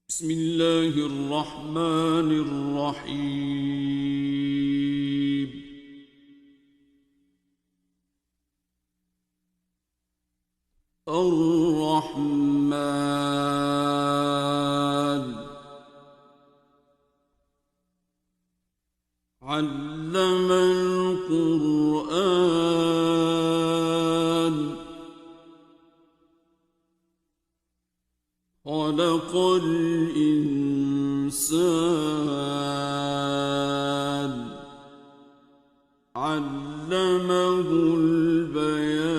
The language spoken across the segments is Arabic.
بسم الله الرحمن الرحيم. الرحمن علم القرآن خلق الإنسان علمه البيان.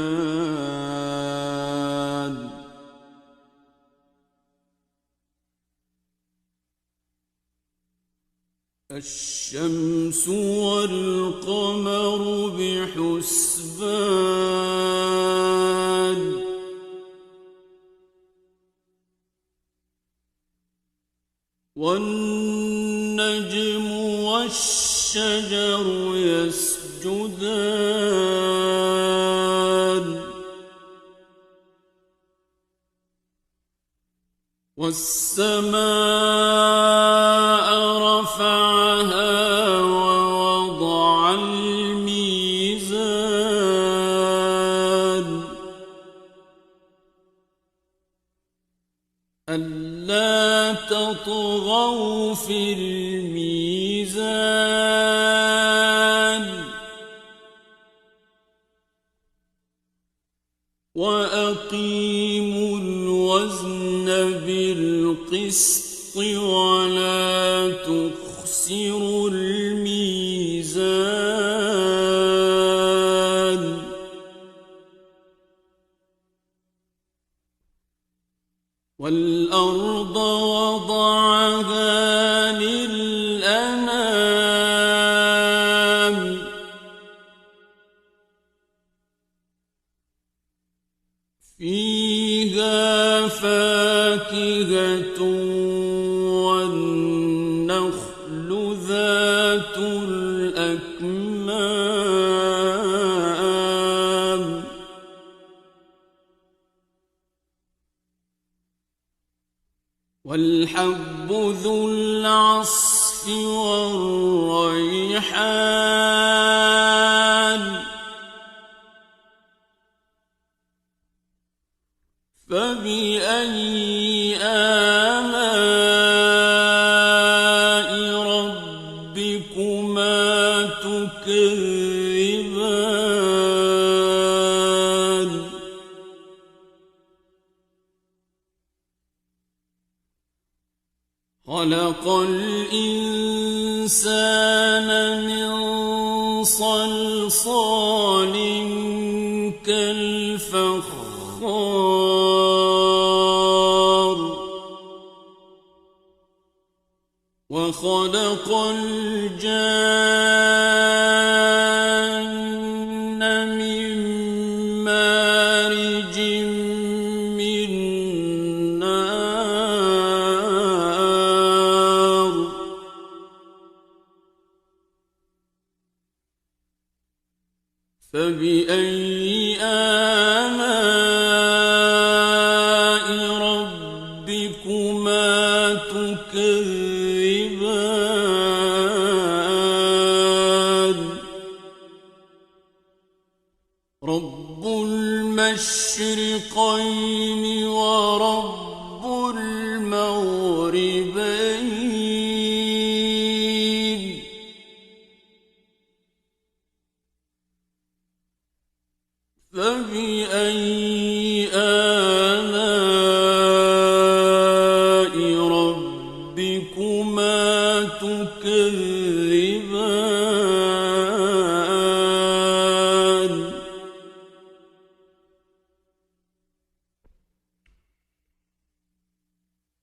الشمس والقمر بحسبان والنجم والشجر يسجدان والسماء رفعها ووضع الميزان ألا تطغوا في الميزان وأقيموا الوزن بالقسط ولا تخسروا الميزان والأرض وضعها للأنام فيها فاكهة والنخل ذات الأكمام والحب ذو العصف والريحان فبأي آلاء ربكما تكذبان خلق الإنسان من صلصال كالفخار وخلق الجان من مارج من نار فبأي آلاء ربكما تكذبان رب المشرقين ورب المغربين فبأي آلاء ربكما تكذبان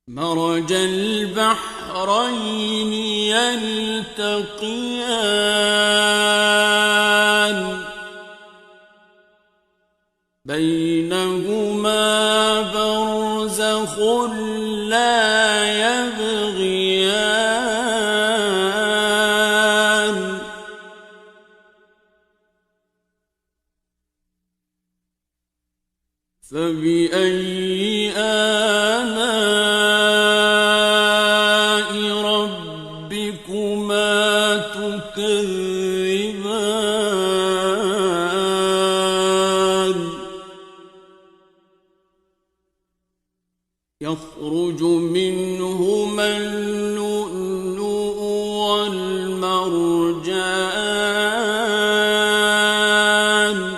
مرج البحرين يلتقيان بينهما برزخ لا يبغيان فبأي آلاء يخرج منهما اللؤلؤ والمرجان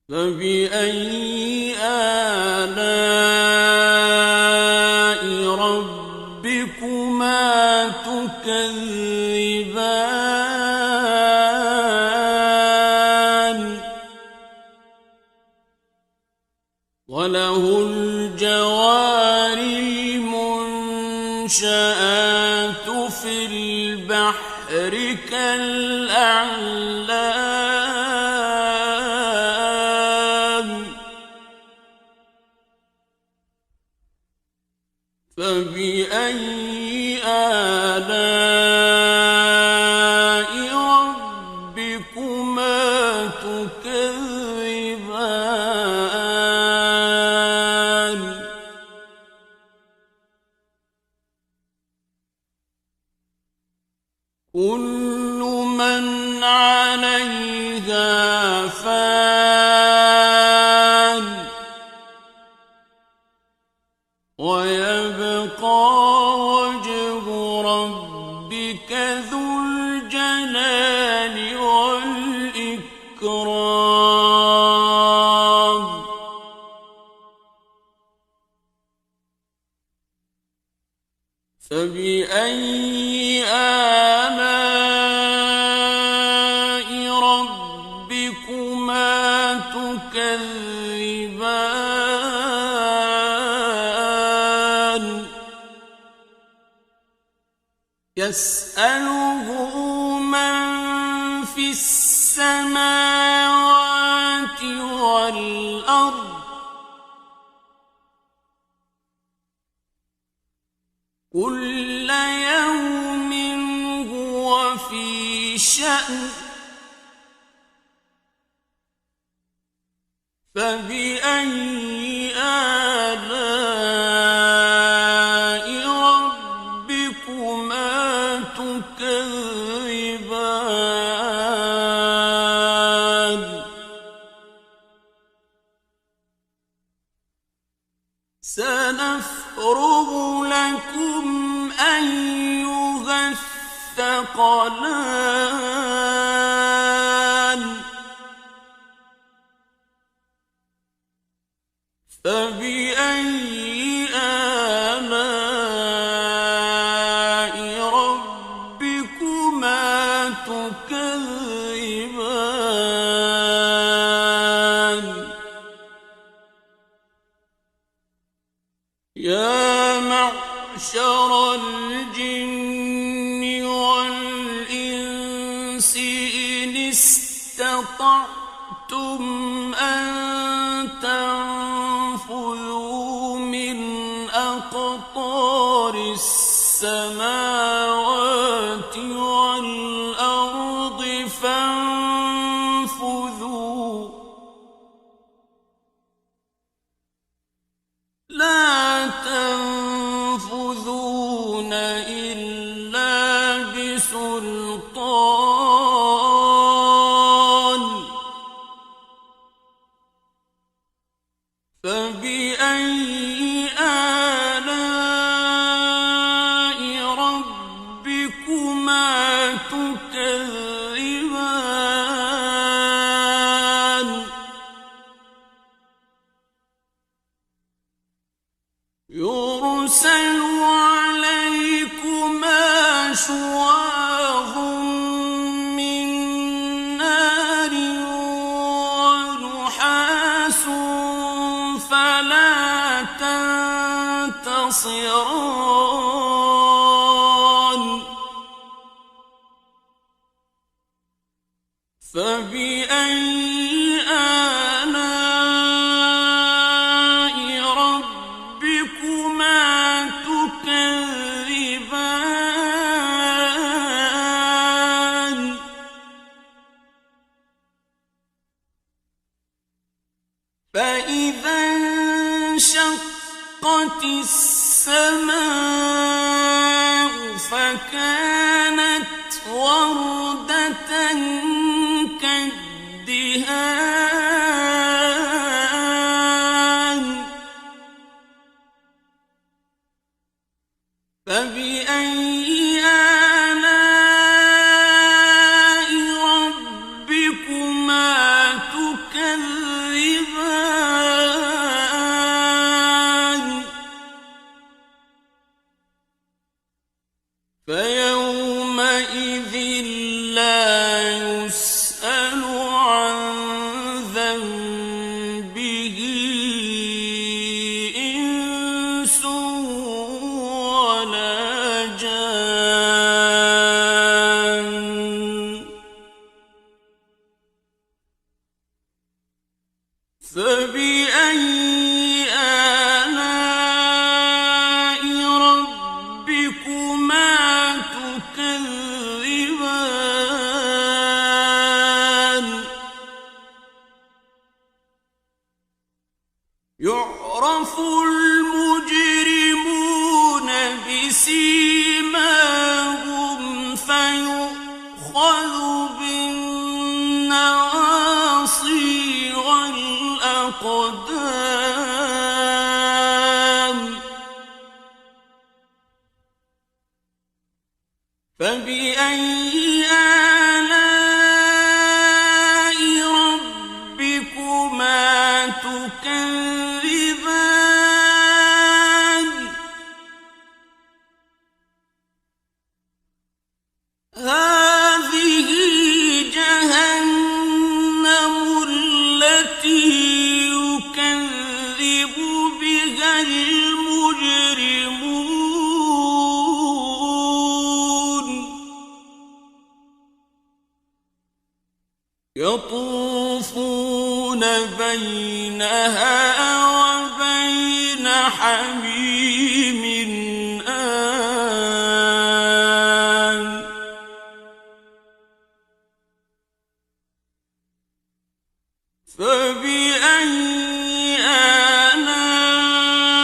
فبأي آلاء ربكما تكذبان وله الجوار المنشآت في البحر كالأعلام فبأي آلاء ربكما تكذبان كل من عليها فان ويبقى وجه ربك ذو الجلال والإكرام فبأي آلاء ربكما تكذبان يسأله من في السماوات والأرض كل يوم هو في شأن فبأي آلاء ربكما تكذبان سنفرغ لكم أيها الثقلان فبأي آلاء ربكما تكذبان يا معشر الجن والإنس إن استطعتم أن تنفذوا من أقطار السماوات والأرض فانفذوا لا تنفذون إلا بسلطان فبأي آلاء ربكما تكذبان يرسل عليكما شواظ من نار ونحاس فلا تنتصران فبأي آلاء ربكما تكذبان فإذا انشقت السماء فكانت وردة تكدهان فبأي آلاء ربكما تكذبان فيومئذ لا يسأل عن ذنبه إنس ولا جان فبأي آلاء ربكما تكذبان يعرف المجرمون بسيماهم فيؤخذ بالنواصي والأقدام فبأي آلاء ربكما تكذبان هذه جهنم التي يكذب بها المجرمون يطوفون بينها وبين حميم آن فبأي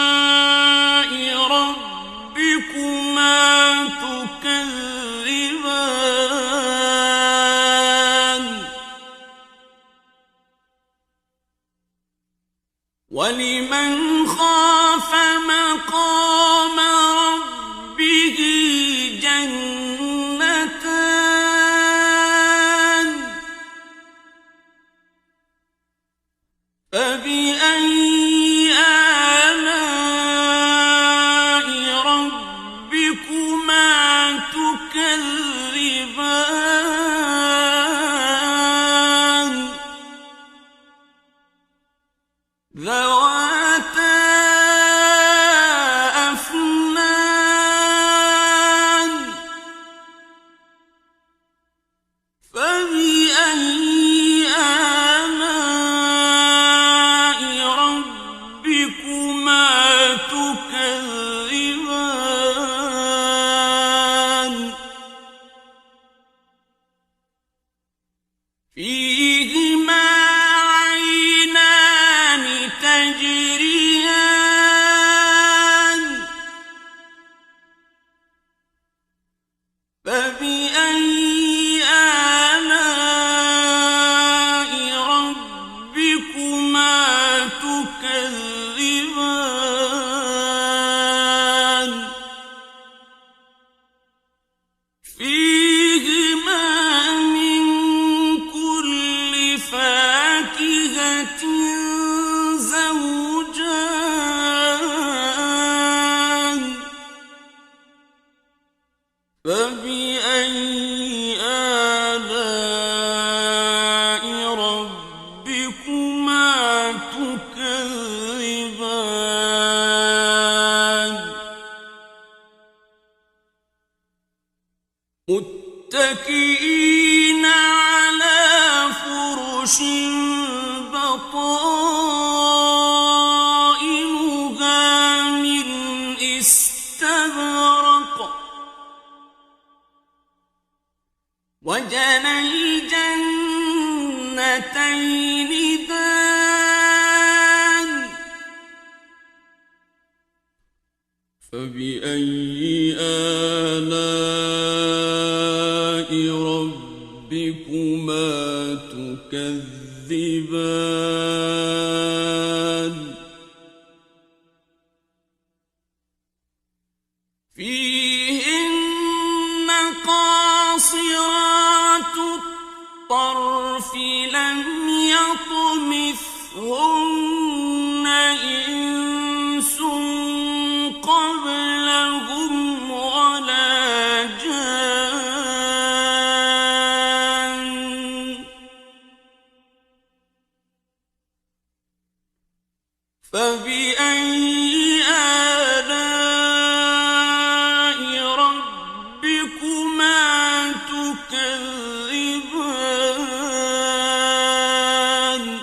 آلاء ربكما تكذبان ولمن خاف مقام ربه جنتان فبأي آلاء ربكما تكذبان ذواتا أفنان فبأي آلاء ربكما تكذبان فيهما عينان تجريان فبأي آلاء ربكما تكذبان فيهما من كل فاكهة زوجان فبأي آلاء ربكما تكذبان متكئين على فرش بطائنها من استبرق وجنى الجنتين دان فبأي آلاء ربكما تكذبان فيهن قاصرات الطرف لم يطمثهن إنس قبلهم ولا جان فبأي آلاء ربكما تكذبان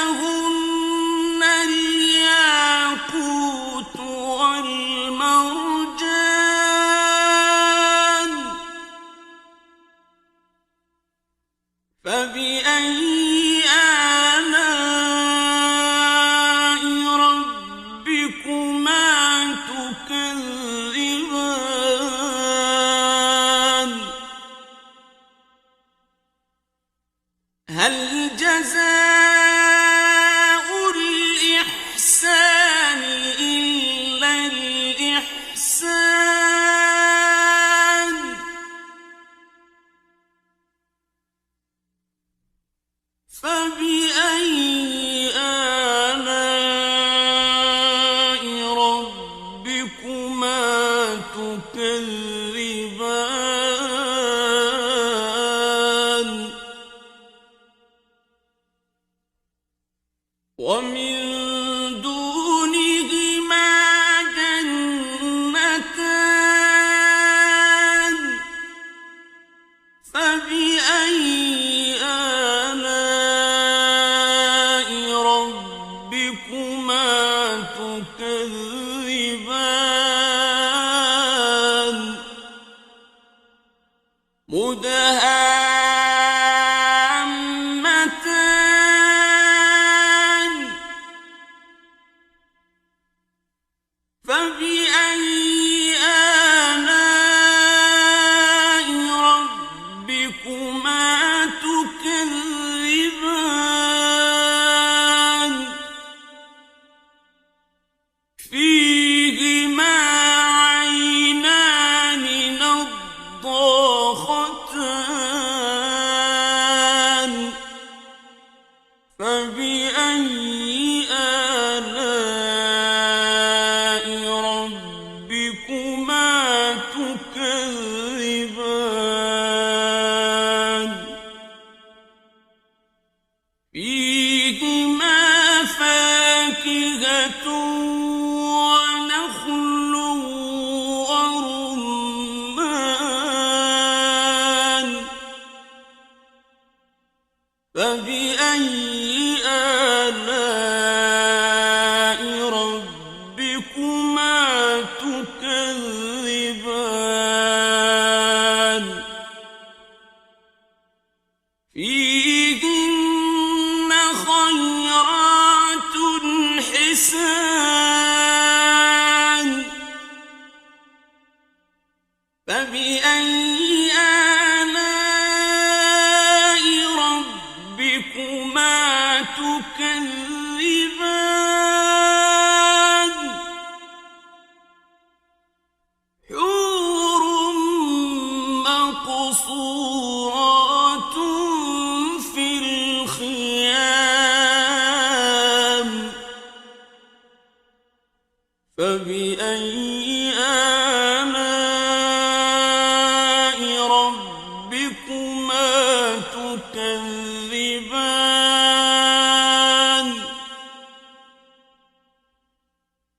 كأنهن الياقوت والمرجان فبأي آلاء ربكما تكذبان هل جزاء الإحسان إلا الإحسان فبأي آلاء ربكما تكذبان ومن دونهما جنتان فبأي آلاء ربكما تكذبان مدهامتان فبأي آلاء ربكما تكذبان فيهما عينان نضاختان فبأي آلاء ربكما تكذبان فيهما فاكهة ونخل ورمان فبأي آلاء ربكما تكذبان فيهن خيرات حسان فبأي آلاء ربكما تكذبان حور مقصورات في الخيام فبأي آلاء ربكما تكذبان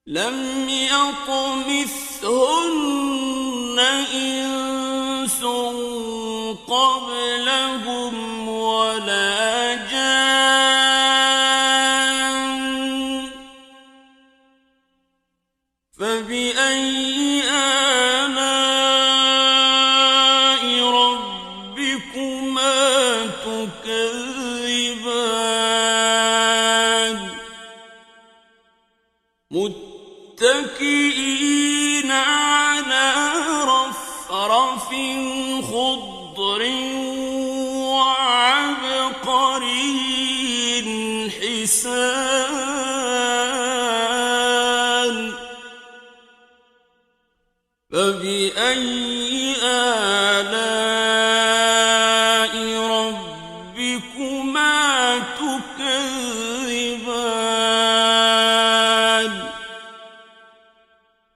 لم يطمثهن إنس قبلهم ولا جان فبأي آلاء ربكما تكذبان متكئين على رفرف وزخرف خضر وعبقري حسان فبأي آلاء ربكما تكذبان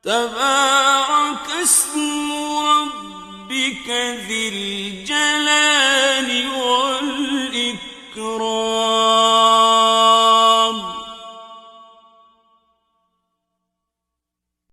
تبارك اسم ربك ذي الجلال